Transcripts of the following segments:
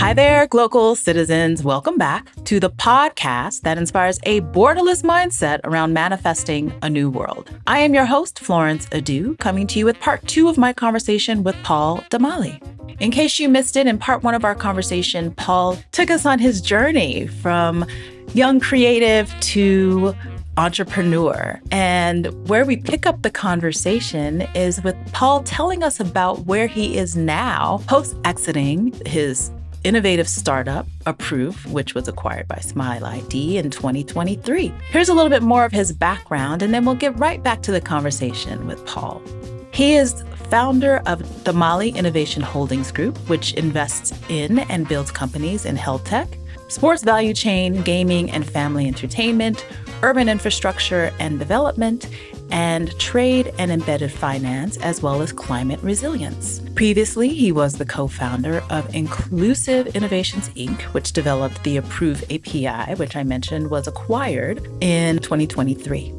Hi there, Glocal citizens. Welcome back to the podcast that inspires a borderless mindset around manifesting a new world. I am your host, Florence Adu, coming to you with part 2 of my conversation with Paul Damalie. In case you missed it, in part 1 of our conversation, Paul took us on his journey from young creative to entrepreneur. And where we pick up the conversation is with Paul telling us about where he is now, post-exiting his innovative startup, Approve, which was acquired by Smile ID in 2023. Here's a little bit more of his background, and then we'll get right back to the conversation with Paul. He is founder of Damalie Innovation Holdings Group, which invests in and builds companies in health tech, sports value chain, gaming and family entertainment, urban infrastructure and development, and trade and embedded finance, as well as climate resilience. Previously, he was the co-founder of Inclusive Innovations, Inc., which developed the Approve API, which I mentioned was acquired in 2023.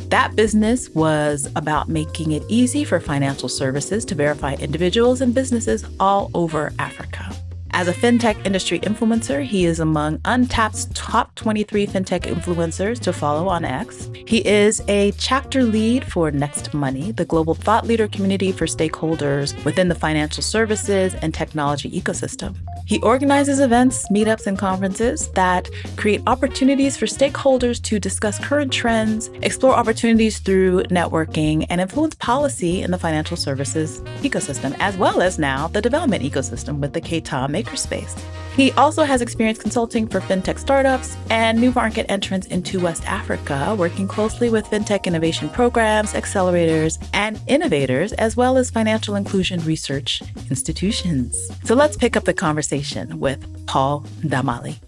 That business was about making it easy for financial services to verify individuals and businesses all over Africa. As a fintech industry influencer, he is among Untapt's top 23 fintech influencers to follow on X. He is a chapter lead for Next Money, the global thought leader community for stakeholders within the financial services and technology ecosystem. He organizes events, meetups, and conferences that create opportunities for stakeholders to discuss current trends, explore opportunities through networking, and influence policy in the financial services ecosystem, as well as now the development ecosystem with the K-Tom Makerspace. He also has experience consulting for fintech startups and new market entrants into West Africa, working closely with fintech innovation programs, accelerators, and innovators, as well as financial inclusion research institutions. So let's pick up the conversation with Paul Damalie.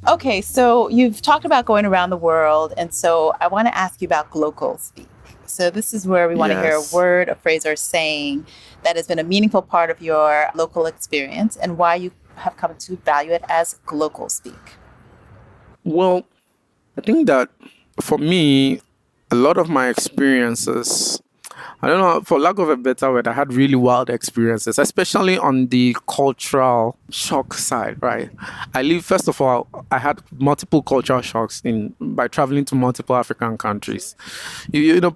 Okay, so you've talked about going around the world, and so I want to ask you about Glocal speak. So this is where we want to hear a word, a phrase, or saying that has been a meaningful part of your local experience and why you have come to value it as Glocal speak. Well, I think that for me, a lot of my experiences, I don't know, for lack of a better word, I had really wild experiences, especially on the cultural shock side, right? First of all, I had multiple cultural shocks by traveling to multiple African countries.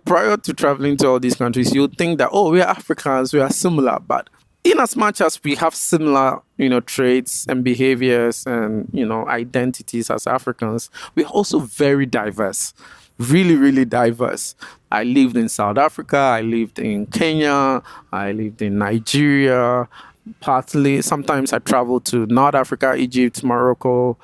Prior to traveling to all these countries, you'd think that, we are Africans, we are similar, but in as much as we have similar, traits and behaviors and, identities as Africans, we're also very diverse. Really, really diverse. I lived in South Africa, I lived in Kenya, I lived in Nigeria, sometimes I traveled to North Africa, Egypt, Morocco.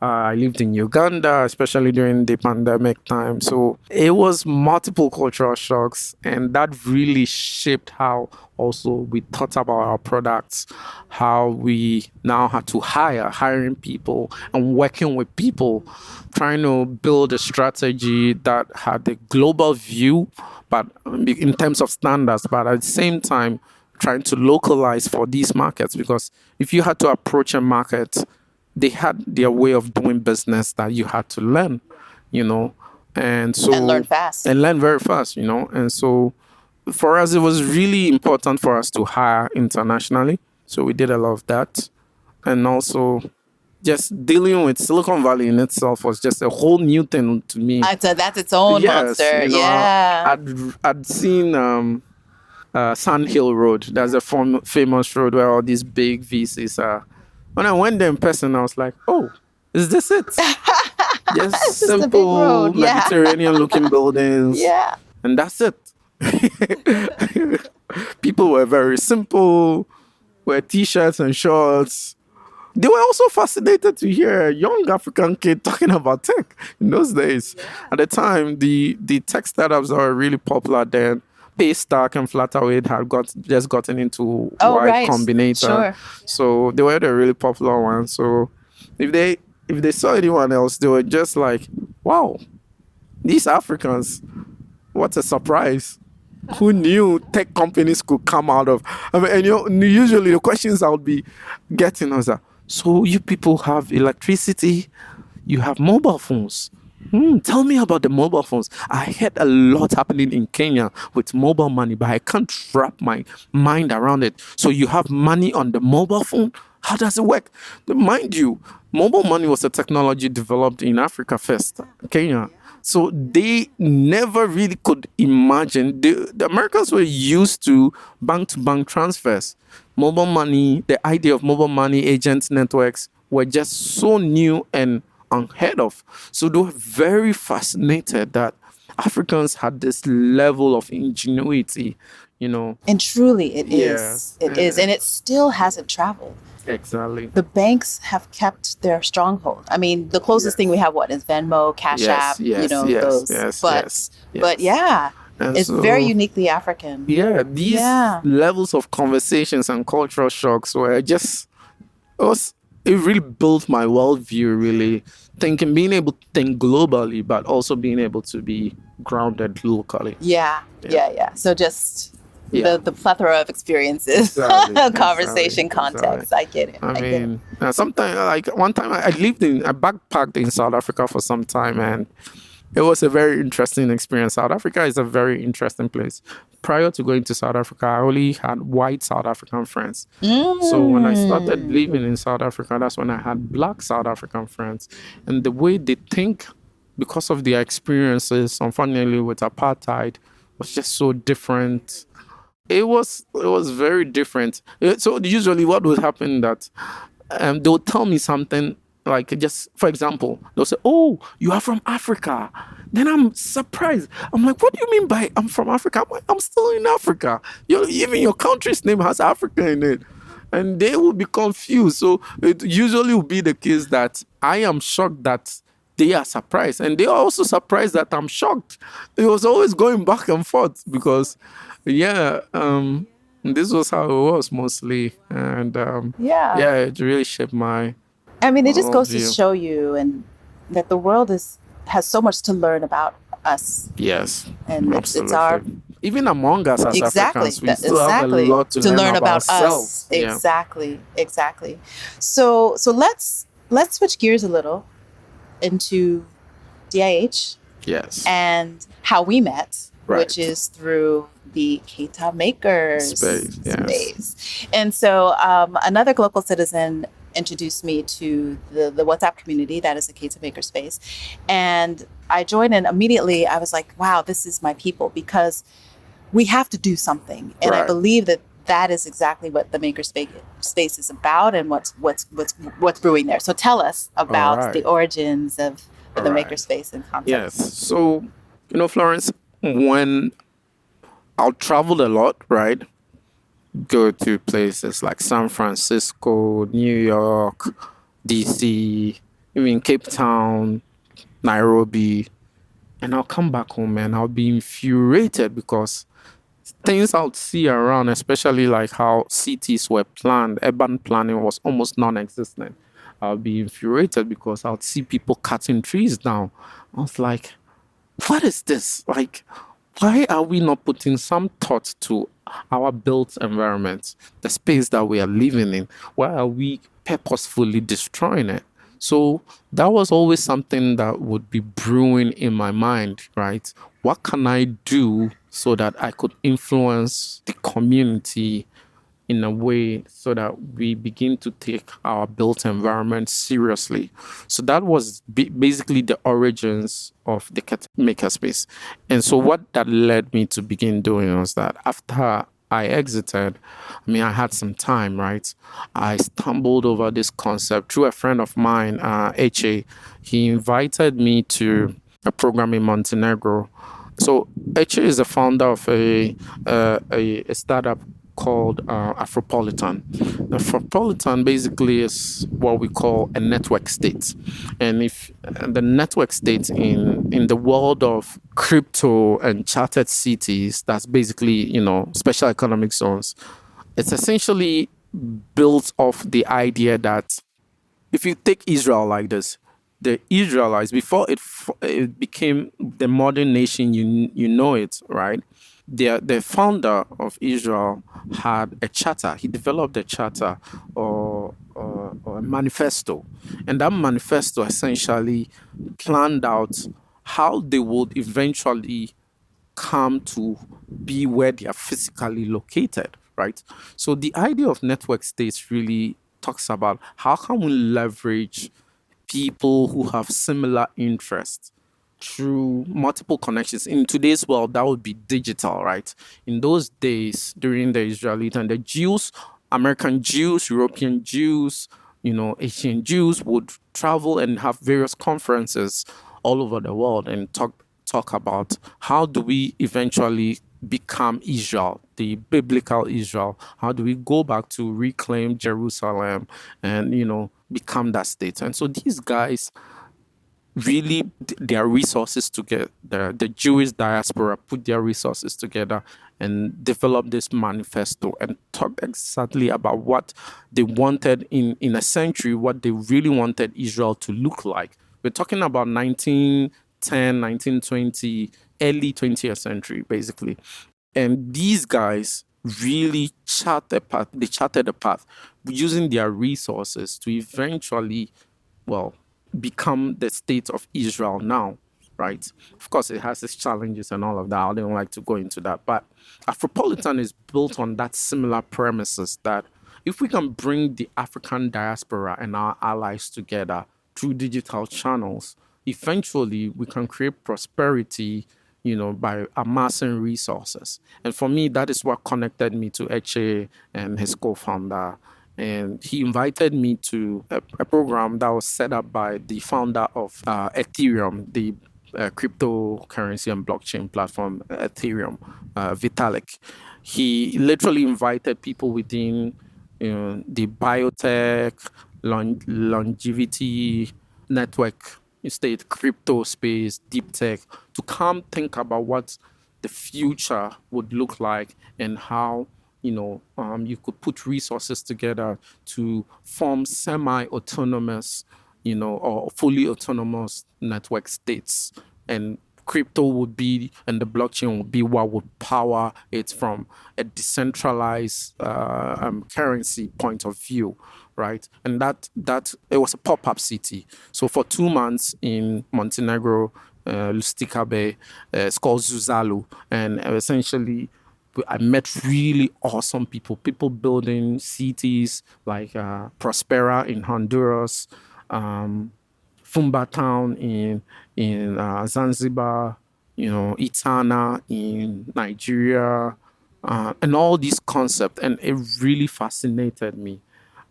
I lived in Uganda, especially during the pandemic time. So it was multiple cultural shocks, and that really shaped how also we thought about our products, how we now had to hiring people and working with people, trying to build a strategy that had a global view, but in terms of standards, but at the same time, trying to localize for these markets. Because if you had to approach a market, they had their way of doing business that you had to learn, and learn fast. And learn very fast, And so for us, it was really important for us to hire internationally. So we did a lot of that. And also just dealing with Silicon Valley in itself was just a whole new thing to me. That's its own monster. I'd seen Sand Hill Road. There's a famous road where all these big VCs are. When I went there in person, I was like, is this it? Just simple Mediterranean-looking buildings. Yeah. And that's it. People were very simple, wear T-shirts and shorts. They were also fascinated to hear a young African kid talking about tech in those days. Yeah. At the time, the tech startups that were really popular then, Paystack and Flutterwave had just gotten into Y Combinator. Sure. So they were the really popular ones. So if they saw anyone else, they were just like, wow, these Africans, what a surprise. Who knew tech companies could come out of? And usually the questions I would be getting was that, so you people have electricity, you have mobile phones, Tell me about the mobile phones. I heard a lot happening in Kenya with mobile money, but I can't wrap my mind around it. So you have money on the mobile phone? How does it work? Mind you, mobile money was a technology developed in Africa first, Kenya. So they never really could imagine. The Americans were used to bank transfers. Mobile money, the idea of mobile money agent networks were just so new and unheard of. So they were very fascinated that Africans had this level of ingenuity, you know. And truly, it is. Yes. It is. And it still hasn't traveled. Exactly. The banks have kept their stronghold. I mean, the closest thing we have, what, is Venmo, Cash App, those. But yeah, And it's so, very uniquely African. yeah, these levels of conversations and cultural shocks were just, it really built my worldview, really being able to think globally, but also being able to be grounded locally. Yeah. So just the plethora of experiences, conversation, context. I get it. I mean, sometimes, like one time I backpacked in South Africa for some time, and it was a very interesting experience. South Africa is a very interesting place. Prior to going to South Africa, I only had white South African friends. So when I started living in South Africa, that's when I had black South African friends. And the way they think, because of their experiences, unfortunately, with apartheid, was just so different. It was very different. So usually what would happen that they'll tell me something, like, just for example, they'll say, "Oh, you are from Africa." Then I'm surprised. I'm like, "What do you mean by I'm from Africa?" I'm like, "I'm still in Africa. Even your country's name has Africa in it." And they will be confused. So it usually will be the case that I am shocked that they are surprised, and they are also surprised that I'm shocked. It was always going back and forth because, this was how it was mostly, and it really shaped my. I mean, it just goes to view. show you and that the world has so much to learn about us. Yes, and it's our even among us as Africans, we still have a lot to learn about ourselves. us. Exactly. So let's switch gears a little into DIH. Yes. And how we met, which is through the Keita Makers space. And so another Glocal citizen introduced me to the WhatsApp community that is the Keita Maker space. And I joined, and immediately I was like, wow, this is my people, because we have to do something. And I believe that is exactly what the maker space is about, and what's brewing there. So tell us about the origins of the makerspace and concept. Yes. So, Florence, when I'll travel a lot, right? Go to places like San Francisco, New York, DC, even Cape Town, Nairobi, and I'll come back home and I'll be infuriated because things I'll see around, especially like how cities were planned, urban planning was almost non-existent. I'll be infuriated because I'll see people cutting trees down. I was like, what is this? Like, why are we not putting some thought to our built environment, the space that we are living in? Why are we purposefully destroying it? So that was always something that would be brewing in my mind, right? What can I do so that I could influence the community in a way so that we begin to take our built environment seriously? So that was basically the origins of the makerspace. And so what that led me to begin doing was that after I exited, I had some time, right? I stumbled over this concept through a friend of mine, Eche. He invited me to a program in Montenegro. So Eche is the founder of a startup called Afropolitan. Afropolitan basically is what we call a network state. And if the network state in the world of crypto and chartered cities, that's basically, special economic zones. It's essentially built off the idea that if you take Israel like this, the Israelites, before it became the modern nation, you know it, right? The founder of Israel had a charter. He developed a charter or a manifesto, and that manifesto essentially planned out how they would eventually come to be where they are physically located, right? So the idea of network states really talks about how can we leverage people who have similar interests through multiple connections. In today's world, that would be digital, right? In those days, during the Israeli time, the Jews, American Jews, European Jews, Asian Jews would travel and have various conferences all over the world and talk about how do we eventually become Israel, the biblical Israel. How do we go back to reclaim Jerusalem and become that state? And so these guys really their resources together. The Jewish diaspora put their resources together and developed this manifesto and talked exactly about what they wanted in a century, what they really wanted Israel to look like. We're talking about 1910, 1920, early 20th century, basically. And these guys really they charted a path using their resources to eventually, well, become the state of Israel now, right? Of course, it has its challenges and all of that. I don't like to go into that. But Afropolitan is built on that similar premises that if we can bring the African diaspora and our allies together through digital channels, eventually we can create prosperity, by amassing resources. And for me, that is what connected me to Eche and his co-founder. And he invited me to a program that was set up by the founder of Ethereum, the cryptocurrency and blockchain platform, Ethereum, Vitalik. He literally invited people within the biotech, longevity, network state, crypto space, deep tech, to come think about what the future would look like and how you could put resources together to form semi-autonomous, or fully autonomous network states. And crypto would be, and the blockchain would be what would power it from a decentralized currency point of view, right? And that it was a pop-up city. So for 2 months in Montenegro, Lustica Bay, it's called Zuzalu, and essentially I met really awesome people building cities like Prospera in Honduras, Fumba Town in Zanzibar, Itana in Nigeria, and all these concepts, and it really fascinated me.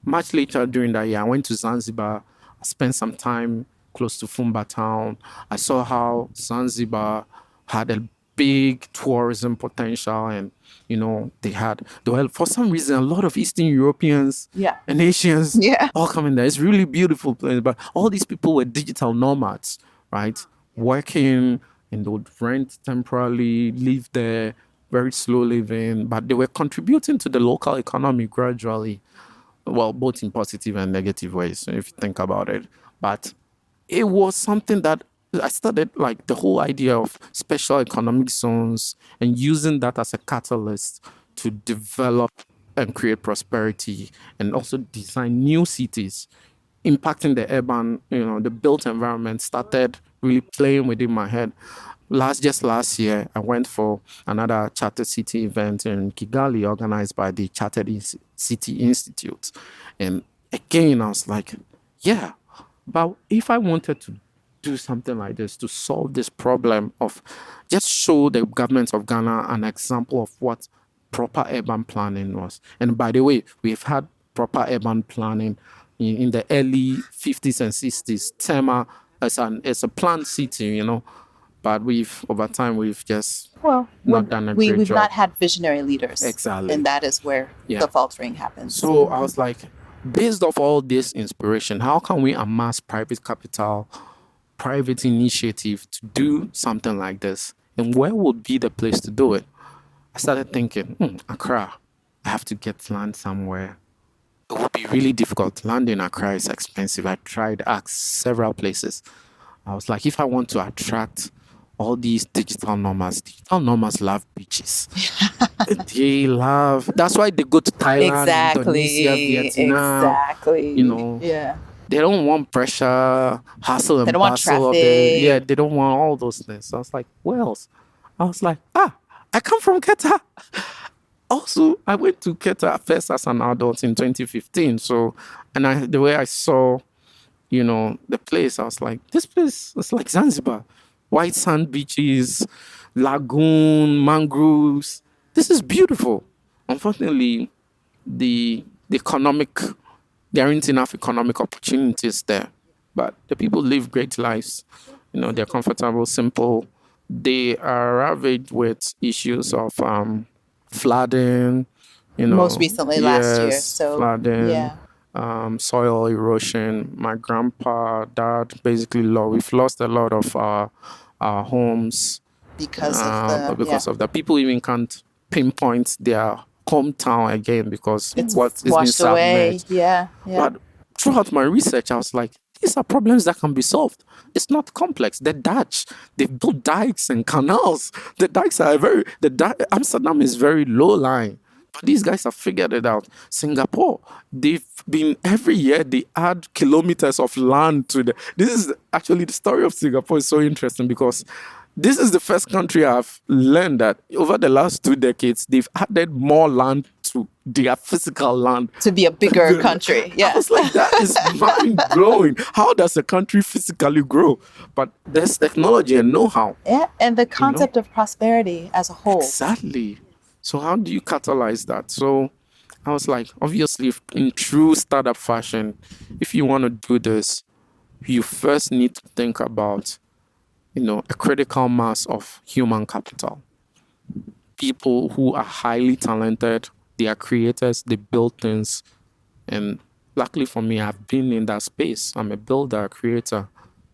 Much later during that year, I went to Zanzibar. I spent some time close to Fumba Town. I saw how Zanzibar had a big tourism potential, and they were for some reason a lot of Eastern Europeans and Asians all coming there. It's really beautiful place, but all these people were digital nomads, right? Working, and they would rent temporarily, live there, very slow living, but they were contributing to the local economy gradually, well, both in positive and negative ways, if you think about it. But it was something that I started, like the whole idea of special economic zones and using that as a catalyst to develop and create prosperity and also design new cities, impacting the urban, the built environment started really playing within my head. Just last year, I went for another Chartered City event in Kigali, organized by the City Institute. And again, I was like, yeah, but if I wanted to do something like this to solve this problem of just show the government of Ghana an example of what proper urban planning was. And by the way, we've had proper urban planning in the early 50s and 60s. Tema as a planned city, but over time we've just not done a great We've job. not had visionary leaders. Exactly. And that is where the faltering happens. So I was like, based off all this inspiration, how can we amass private capital, private initiative to do something like this? And where would be the place to do it? I started thinking, Accra, I have to get land somewhere. It would be really difficult. Land in Accra is expensive. I tried, asked several places. I was like, if I want to attract all these digital nomads. Digital nomads love beaches. They love. That's why they go to Thailand, Indonesia, Vietnam. You Exactly. know, Yeah. they don't want pressure, hustle They and don't want bustle of the. Yeah, traffic. they don't want all those things. So I was like, Wales. I was like, I come from Qatar. Also, I went to Qatar first as an adult in 2015. So, and the way I saw, the place, I was like, this place is like Zanzibar. White sand beaches, lagoon, mangroves. This is beautiful. Unfortunately, the economic, there aren't enough economic opportunities there. But the people live great lives. They're comfortable, simple. They are ravaged with issues of flooding, Most recently last year. yes, So, flooding, yeah, soil erosion. My grandpa, dad, basically, we've lost a lot of our homes because of because of that. People even can't pinpoint their hometown again because it's what is being washed away. submerged. Yeah, yeah. But throughout my research, I was like, these are problems that can be solved. It's not complex. The Dutch, they built dikes and canals. The dikes are Amsterdam is very low lying. But these guys have figured it out. Singapore, they've been every year they add kilometers of land to the. This is actually the story of Singapore is so interesting because this is the first country I've learned that over the last 2 decades they've added more land to their physical land. To be a bigger country. I Yeah. was like, that is mind blowing. How does a country physically grow? But there's technology and know-how. Yeah. And the You know? concept of prosperity as a whole. Exactly. So how do you catalyze that? So I was like, obviously, in true startup fashion, if you want to do this, you first need to think about, a critical mass of human capital. People who are highly talented, they are creators, they build things. And luckily for me, I've been in that space. I'm a builder, a creator.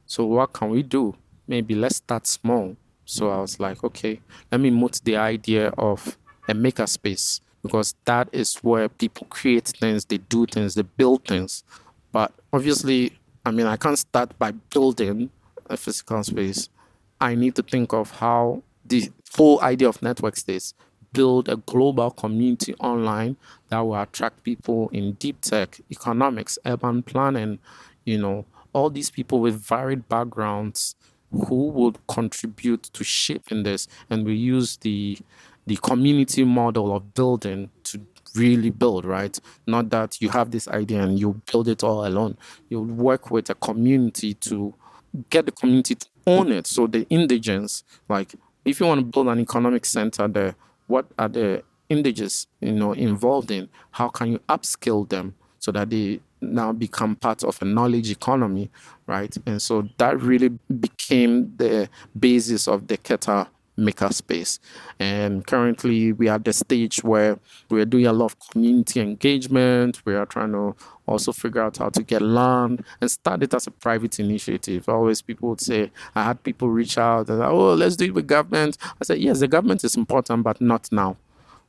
So what can we do? Maybe let's start small. So I was like, okay, let me move the idea of a maker space because that is where people create things, they do things, they build things. But obviously, I can't start by building a physical space. I need to think of how the whole idea of network states build a global community online that will attract people in deep tech, economics, urban planning, all these people with varied backgrounds who would contribute to shaping this. And we use the community model of building to really build, right? Not that you have this idea and you build it all alone. You work with a community to get the community to own it. So the indigents, like if you want to build an economic center there, what are the indigents, involved in? How can you upskill them so that they now become part of a knowledge economy, right? And so that really became the basis of the Keta makerspace. And currently we are at the stage where we are doing a lot of community engagement. We are trying to also figure out how to get land and start it as a private initiative. Always people would say, I had people reach out and oh, let's do it with government. I said, yes, the government is important, but not now.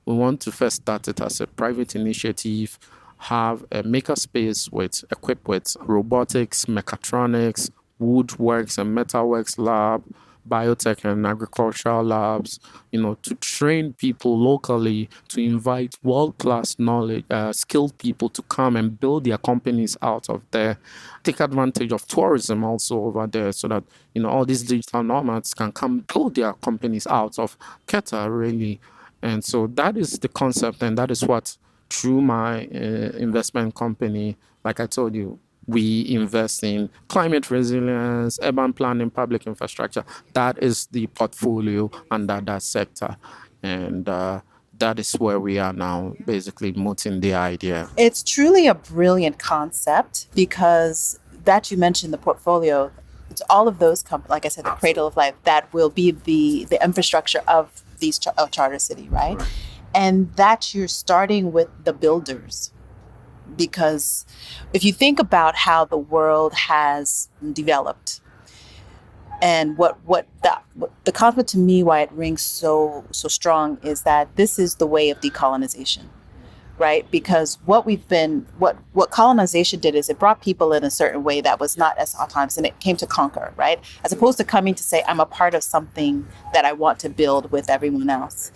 We want to first start it as a private initiative, have a makerspace equipped with robotics, mechatronics, woodworks and metalworks lab, biotech and agricultural labs, to train people locally, to invite world-class knowledge, skilled people to come and build their companies out of there, take advantage of tourism also over there so that, all these digital nomads can come build their companies out of Qatar, really. And so that is the concept, and that is what, through my investment company, like I told you, we invest in climate resilience, urban planning, public infrastructure. That is the portfolio under that sector. And that is where we are now, basically mooting the idea. It's truly a brilliant concept because that you mentioned the portfolio, it's all of those companies, like I said, the cradle of life, that will be the infrastructure of these charter city, right? And that you're starting with the builders. Because if you think about how the world has developed and what the concept to me, why it rings so strong is that this is the way of decolonization, right? Because what colonization did is it brought people in a certain way that was not as autonomous, and it came to conquer, right? As opposed to coming to say, I'm a part of something that I want to build with everyone else.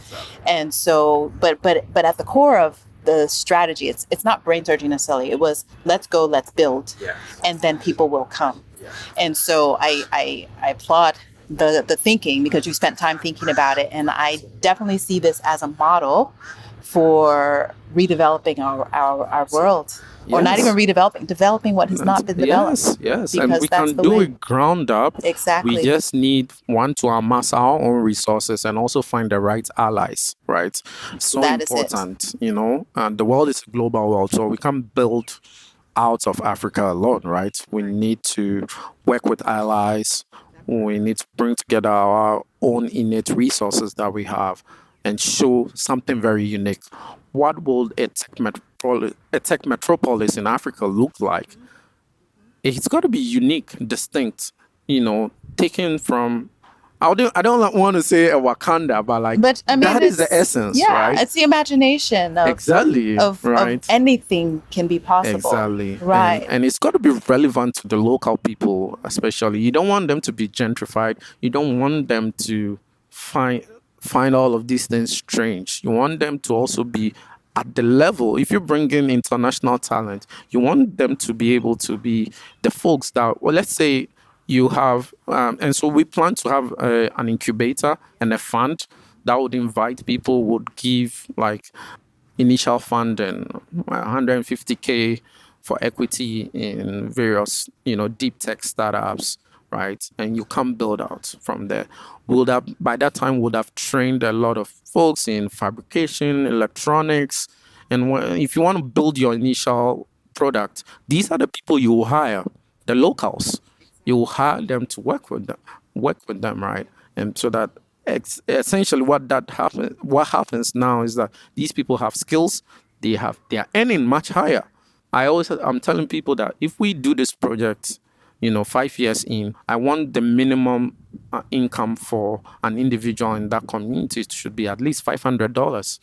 And so, but at the core of the strategy, it's not brain surgery necessarily. It was, let's go, let's build, and then people will come. And so I applaud the thinking, because you spent time thinking about it, and I definitely see this as a model for redeveloping our world, or not even Yes. redeveloping, developing what has not been developed. Yes, and Because we that's can the do way. it ground up. We Exactly. just need one to amass our own resources and also find the right allies, right? So That is it. important, and the world is a global world, so we can't build out of Africa alone, right? We need to work with allies. We need to bring together our own innate resources that we have and show something very unique. What will a tech metropolis in Africa look like? It's got to be unique, distinct, taken from. I don't want to say a Wakanda, but like But I mean, that is the it's, essence, yeah, right? it's the imagination Exactly, of right? anything can be possible. Exactly. Right. And it's got to be relevant to the local people, especially. You don't want them to be gentrified. You don't want them to find find all of these things strange. You want them to also be at the level. If you bring in international talent, you want them to be able to be the folks that, well, let's say you have, and so we plan to have an incubator and a fund that would invite people, would give like initial funding, 150K for equity in various, deep tech startups, right? And you can build out from there. Would have by that time would have trained a lot of folks in fabrication, electronics, and if you want to build your initial product, these are the people you will hire, the locals. You will hire them to work with them, right? And so that essentially what happens now is that these people have skills, they are earning much higher. I'm telling people that if we do this project, 5 years in, I want the minimum income for an individual in that community should be at least $500,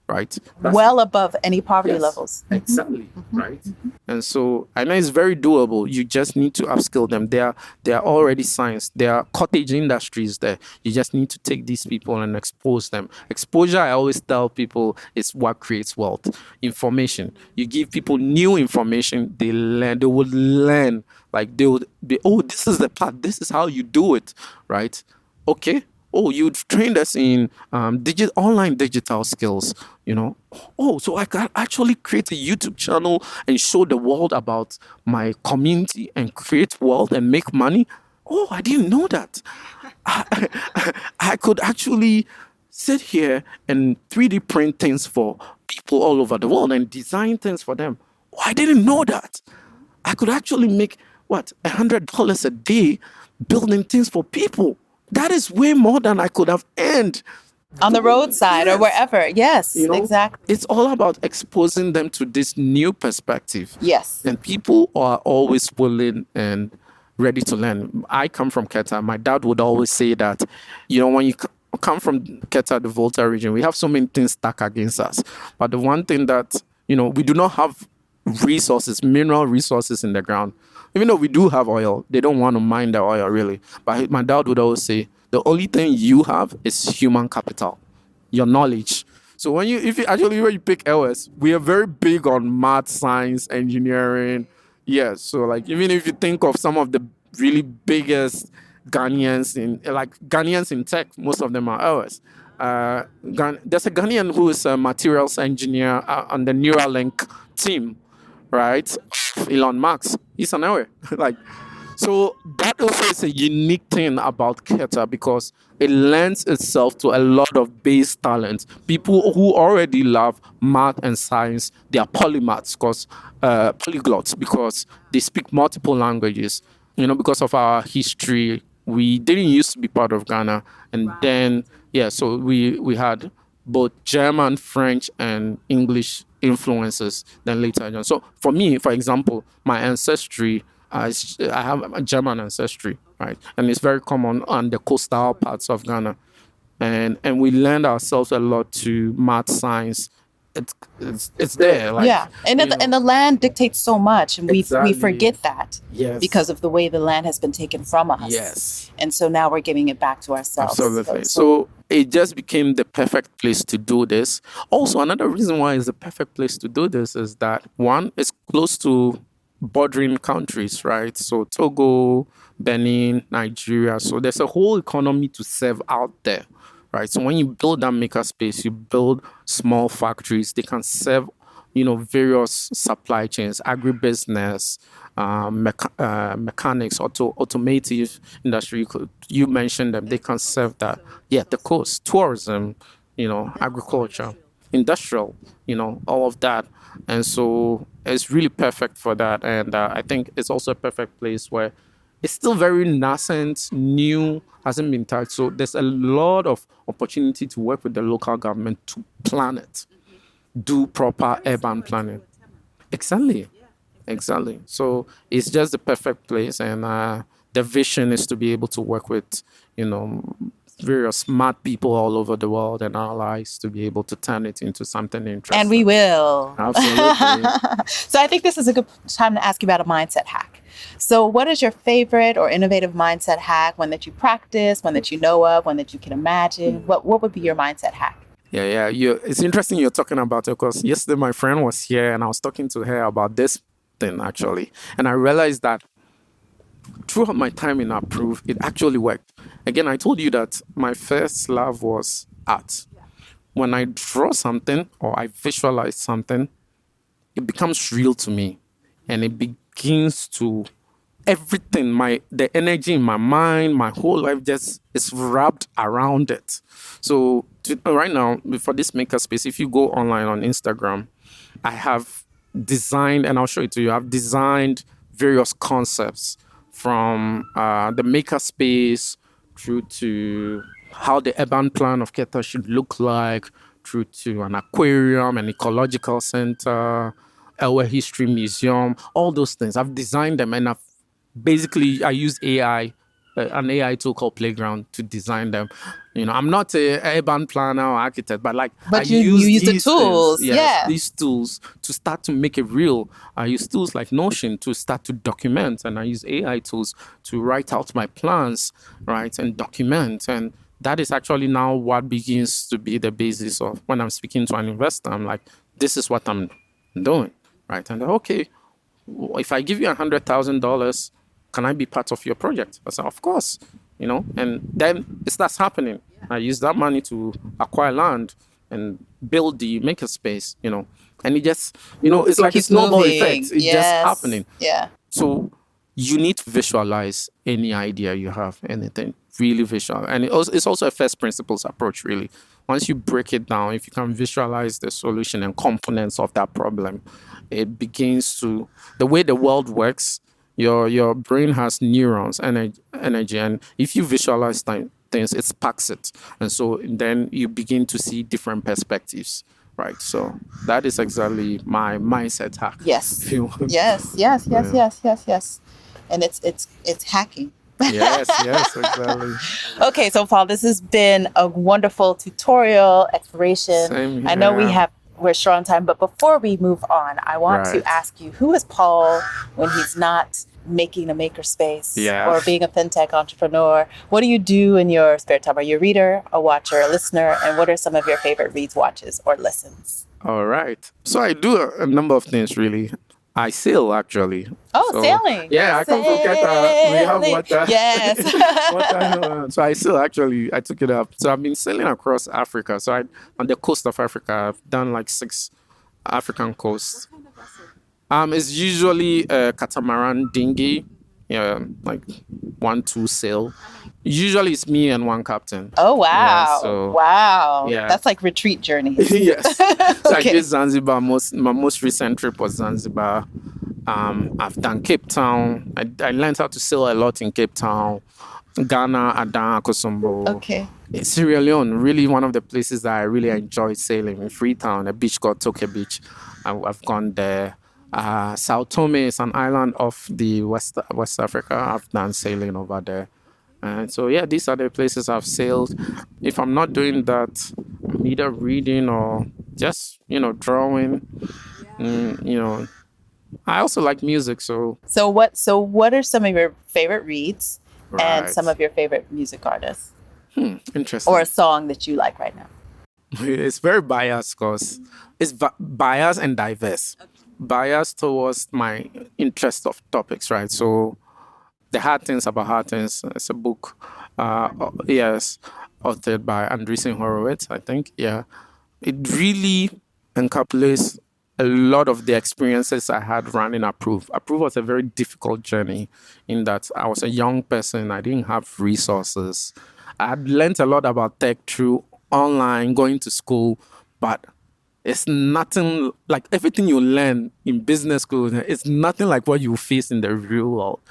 right? Well above any poverty Yes, levels. exactly, right? And so I know it's very doable. You just need to upskill them. They are already science. There are cottage industries there. You just need to take these people and expose them. Exposure, I always tell people, is what creates wealth. Information. You give people new information, they learn. They would learn. Like they would be, oh, this is the path. This is how you do it, right? Okay. Oh, you've trained us in online digital skills, Oh, so I can actually create a YouTube channel and show the world about my community and create wealth and make money. Oh, I didn't know that. I could actually sit here and 3D print things for people all over the world and design things for them. Oh, I didn't know that. I could actually make what, $100 a day building things for people. That is way more than I could have earned On the roadside or wherever. Yes, exactly. it's all about exposing them to this new perspective. Yes. And people are always willing and ready to learn. I come from Keta. My dad would always say that, when you come from Keta, the Volta region, we have so many things stuck against us. But the one thing that, we do not have resources, mineral resources in the ground. Even though we do have oil, they don't want to mine the oil really. But my dad would always say, the only thing you have is human capital, your knowledge. So when you pick LS, we are very big on math, science, engineering. Yeah. So like even if you think of some of the really biggest Ghanaians in tech, most of them are LS. There's a Ghanaian who is a materials engineer on the Neuralink team, right? Elon Musk. He's an hour. Like, so that also is a unique thing about Keta because it lends itself to a lot of base talent. People who already love math and science, they are polyglots because they speak multiple languages. Because of our history, we didn't used to be part of Ghana, and then yeah, so we had both German, French, and English influences. Then later, so for me, for example, my ancestry, I have a German ancestry, right, and it's very common on the coastal parts of Ghana, and we learned ourselves a lot to math, science, it's there. Like, Yeah, and the land dictates so much, and we Exactly. forget that Yes. because of the way the land has been taken from us. Yes. And so now we're giving it back to ourselves. Absolutely. So it just became the perfect place to do this. Also, another reason why it's the perfect place to do this is that one, it's close to bordering countries, right? So Togo, Benin, Nigeria. So there's a whole economy to serve out there, right? So when you build that maker space, you build small factories, they can serve, various supply chains, agribusiness, mechanics, automotive industry. You mentioned them, they can serve that. Yeah, the coast, tourism, agriculture, industrial, all of that. And so it's really perfect for that. And I think it's also a perfect place where it's still very nascent, new, hasn't been touched. So there's a lot of opportunity to work with the local government to plan it, do proper urban planning. Exactly. Exactly. So it's just the perfect place, and the vision is to be able to work with, you know, various smart people all over the world and allies to be able to turn it into something interesting. And we will. Absolutely. So I think this is a good time to ask you about a mindset hack. So what is your favorite or innovative mindset hack, one that you practice, one that you know of, one that you can imagine? What would be your mindset hack? Yeah. It's interesting you're talking about it because yesterday my friend was here and I was talking to her about this thing actually. And I realized that throughout my time in Approve, it actually worked. Again, I told you that my first love was art. When I draw something or I visualize something, it becomes real to me and it begins to everything, the energy in my mind, my whole life just is wrapped around it. So right now, for this makerspace, if you go online on Instagram, I have designed, and I'll show it to you, I've designed various concepts from the makerspace through to how the urban plan of Keta should look like, through to an aquarium, an ecological center, our history museum, all those things. I've designed them and I use AI, an AI tool called Playground to design them. I'm not a urban planner or architect, but But you use the tools, these tools to start to make it real. I use tools like Notion to start to document, and I use AI tools to write out my plans, right, and document. And that is actually now what begins to be the basis of when I'm speaking to an investor. I'm like, this is what I'm doing, right? And okay, if I give you $100,000, can I be part of your project? I said, of course, and then it starts happening. I use that money to acquire land and build the makerspace, and it just, it's like a snowball effect. It's just happening. Yeah. So you need to visualize any idea you have, anything really visual. And it's also a first principles approach, really. Once you break it down, if you can visualize the solution and components of that problem, it begins to, the way the world works, your brain has neurons, energy, and if you visualize things, it sparks it. And so then you begin to see different perspectives, right? So that is exactly my mindset hack. Yes. Yes. And it's hacking. Yes, exactly. Okay, so Paul, this has been a wonderful tutorial exploration. Same here. I know we're short on time, but before we move on, I want to ask you, who is Paul when he's not making a makerspace or being a fintech entrepreneur? What do you do in your spare time? Are you a reader, a watcher, a listener? And what are some of your favorite reads, watches, or listens? All right. So I do a number of things, really. I sail, actually. Oh, sailing. Yeah, I come from Keta. We have water. Yes. Water. So I sail, actually. I took it up. So I've been sailing across Africa. So on the coast of Africa, I've done like 6 African coasts. It's usually a catamaran dinghy, like 1-2 sail. Usually it's me and one captain. Oh, wow. Yeah, so, wow. Yeah. That's like retreat journeys. Yes. So I did Zanzibar. My most recent trip was Zanzibar. I've done Cape Town. I learned how to sail a lot in Cape Town. Ghana, Adan, Akosombo. Okay. Sierra Leone, really one of the places that I really enjoyed sailing. In Freetown, a beach called Toke Beach. I've gone there. Sao Tome is an island off the West Africa. I've done sailing over there. And so, yeah, these are the places I've sailed. If I'm not doing that, I'm either reading or just drawing. I also like music, so So what are some of your favorite reads and some right. of your favorite music artists or Interesting. a song that you like right now? It's very biased because it's biased and diverse. Biased towards my interest of topics, right? So the Hard Things About Hard Things. It's a book, yes, authored by Andreessen Horowitz, I think. Yeah, it really encapsulates a lot of the experiences I had running Approve. Approve was a very difficult journey in that I was a young person. I didn't have resources. I had learned a lot about tech through online, going to school, but it's nothing like everything you learn in business school. It's nothing like what you face in the real world,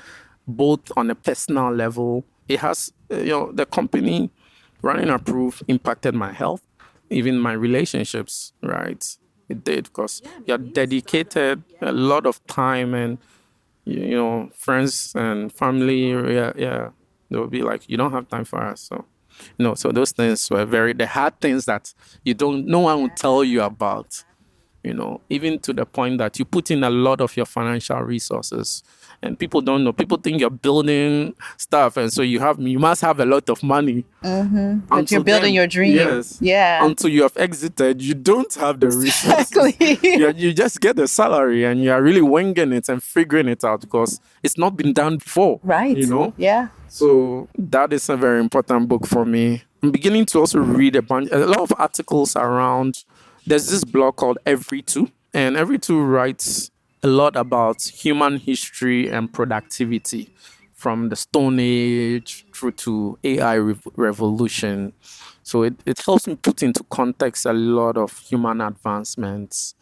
both on a personal level. It has, the company running Approve impacted my health, even my relationships, right? It did because you're dedicated a lot of time and, friends and family, yeah, yeah. They'll be like, you don't have time for us. So, so those things were the hard things that no one will tell you about, even to the point that you put in a lot of your financial resources and people don't know. People think you're building stuff. And so you must have a lot of money. But you're Until building then, your dream. yes. Yeah. Until you have exited, you don't have the resources. Exactly. You just get the salary and you are really winging it and figuring it out because it's not been done before. Right. Yeah. So that is a very important book for me. I'm beginning to also read a lot of articles around. There's this blog called Every Two, and Every Two writes a lot about human history and productivity from the Stone Age through to AI revolution. So it helps me put into context a lot of human advancements.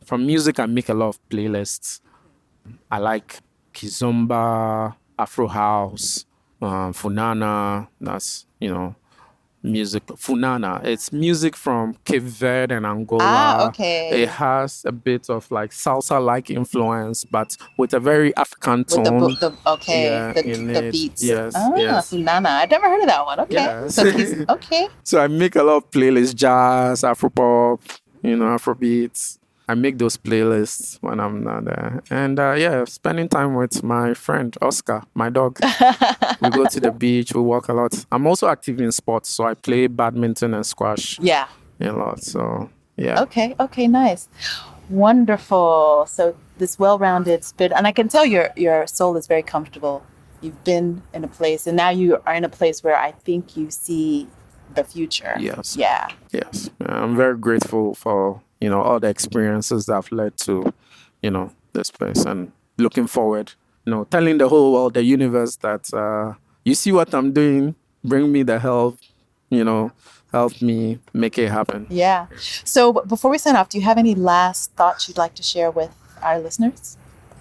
From music, I make a lot of playlists. I like Kizomba, Afro House, Funana. That's, music. Funana. It's music from Cape Verde and Angola. Okay. It has a bit of like salsa like influence, but with a very African With tone. okay, In the it. beats. Yes. Ah, Yes. Funana. I've never heard of that one. Okay. Yes. So he's okay. So I make a lot of playlists, jazz, Afro pop, Afro beats. I make those playlists when I'm not there. And yeah, spending time with my friend Oscar, my dog. We go to the beach, we walk a lot. I'm also active in sports, so I play badminton and squash Yeah. a lot. So yeah. Okay. Okay. Nice. Wonderful. So this well-rounded spirit, and I can tell your soul is very comfortable. You've been in a place, and now you are in a place where I think you see the future. Yes. Yeah. Yes. I'm very grateful for, all the experiences that have led to, this place and looking forward, telling the whole world, the universe that you see what I'm doing, bring me the help, help me make it happen. Yeah. So before we sign off, do you have any last thoughts you'd like to share with our listeners?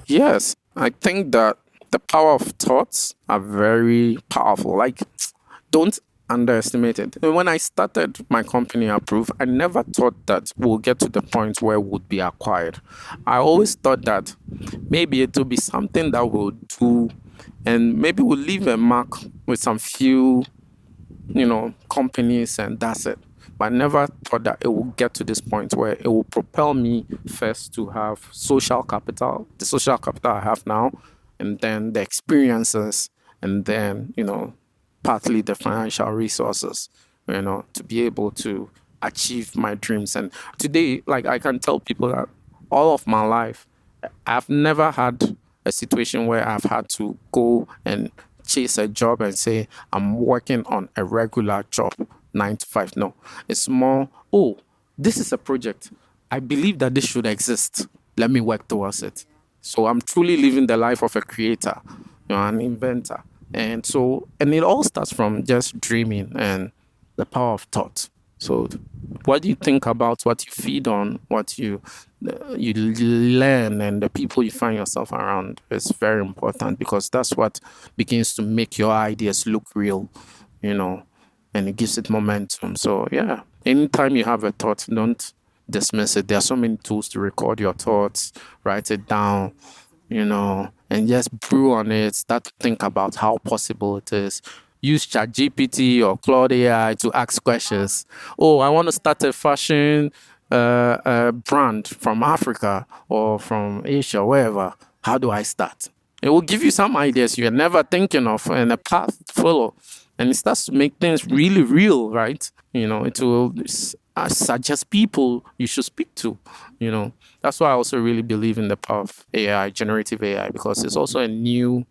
Yes. I think that the power of thoughts are very powerful. Like, don't underestimate it. When I started my company Approve, I never thought that we'll get to the point where it would be acquired. I always thought that maybe it will be something that we'll do and maybe we'll leave a mark with some few, companies and that's it. But I never thought that it will get to this point where it will propel me first to have social capital, the social capital I have now, and then the experiences, and then, partly the financial resources, to be able to achieve my dreams. And today, like I can tell people that all of my life, I've never had a situation where I've had to go and chase a job and say, I'm working on a regular job, 9 to 5. No, it's more, oh, this is a project. I believe that this should exist. Let me work towards it. So I'm truly living the life of a creator, an inventor. And it all starts from just dreaming and the power of thought. So what do you think about what you feed on, what you learn, and the people you find yourself around is very important because that's what begins to make your ideas look real, and it gives it momentum. So yeah, anytime you have a thought, don't dismiss it. There are so many tools to record your thoughts, write it down, and just brew on it. Start to think about how possible it is. Use ChatGPT or Claude AI to ask questions. Oh, I want to start a fashion, a brand from Africa or from Asia, wherever, how do I start? It will give you some ideas you're never thinking of and a path to follow. And it starts to make things really real, right? It will suggest people you should speak to. That's why I also really believe in the power of AI, generative AI, because it's also a new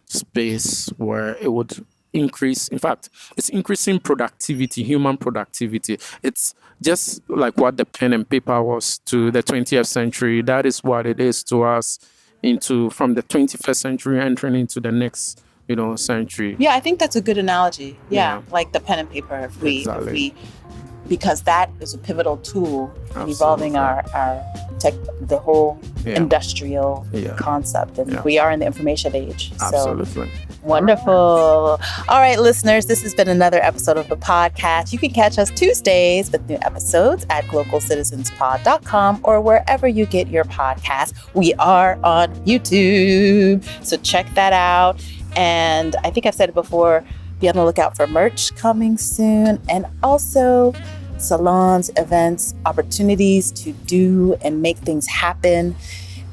space where it would increase. In fact, it's increasing productivity, human productivity. It's just like what the pen and paper was to the 20th century. That is what it is to us from the 21st century entering into the next century. Yeah, I think that's a good analogy. Yeah, Yeah. like the pen and paper. Exactly. Because that is a pivotal tool in Absolutely. evolving our tech, the whole Yeah. industrial Yeah. concept. And Yeah. we are in the information age. Absolutely. So wonderful. All right, listeners, this has been another episode of the podcast. You can catch us Tuesdays with new episodes at glocalcitizenspod.com or wherever you get your podcasts. We are on YouTube, so check that out. And I think I've said it before, be on the lookout for merch coming soon, and also salons, events, opportunities to do and make things happen.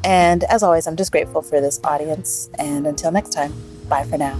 And as always, I'm just grateful for this audience. And until next time, bye for now.